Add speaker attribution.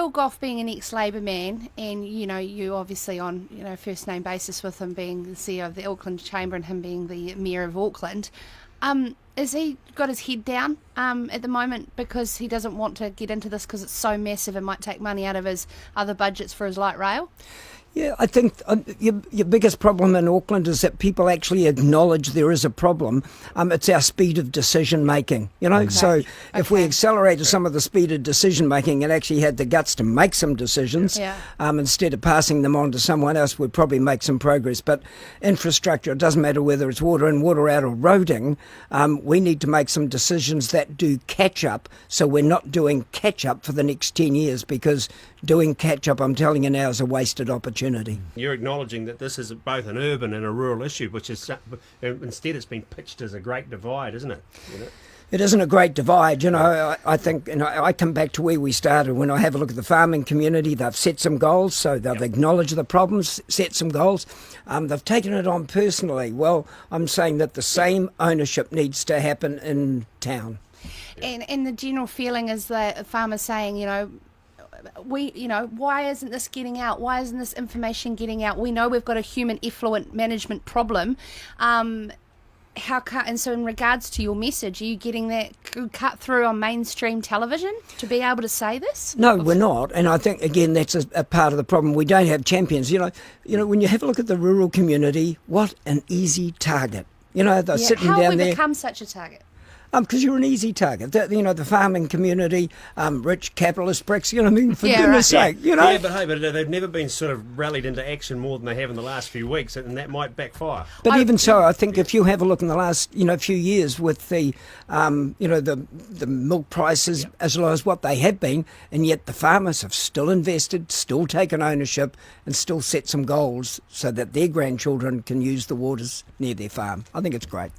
Speaker 1: Phil Goff being an ex-Labor man, and you obviously on first name basis with him being the CEO of the Auckland Chamber and him being the Mayor of Auckland, is he got his head down at the moment because he doesn't want to get into this because it's so massive and might take money out of his other budgets for his light rail?
Speaker 2: Yeah, I think your biggest problem in Auckland is that people actually acknowledge there is a problem. It's our speed of decision making,
Speaker 1: Okay.
Speaker 2: So if we accelerated some of the speed of decision making and actually had the guts to make some decisions, instead of passing them on to someone else, we'd probably make some progress. But infrastructure, it doesn't matter whether it's water in, water out or roading, we need to make some decisions that do catch up, so we're not doing catch up for the next 10 years, because doing catch up, I'm telling you now, is a wasted opportunity.
Speaker 3: You're acknowledging that this is both an urban and a rural issue, which is instead it's been pitched as a great divide, isn't it?
Speaker 2: It isn't a great divide, I think, I come back to where we started. When I have a look at the farming community, they've set some goals, so they've acknowledged the problems, set some goals. They've taken it on personally. Well, I'm saying that the same ownership needs to happen in town.
Speaker 1: And the general feeling is that farmers saying, why isn't this getting out? Why isn't this information getting out? We know we've got a human effluent management problem. And so in regards to your message, are you getting that cut through on mainstream television to be able to say this?
Speaker 2: No, we're not. And I think, again, that's a part of the problem. We don't have champions. When you have a look at the rural community, what an easy target. They're sitting
Speaker 1: down there. How have we become such a target?
Speaker 2: Because you're an easy target. The farming community, rich capitalist bricks, for goodness sake,
Speaker 3: Yeah, but they've never been sort of rallied into action more than they have in the last few weeks, and that might backfire.
Speaker 2: But even so, I think if you have a look in the last, few years with the milk prices as low as what they have been, and yet the farmers have still invested, still taken ownership, and still set some goals so that their grandchildren can use the waters near their farm. I think it's great.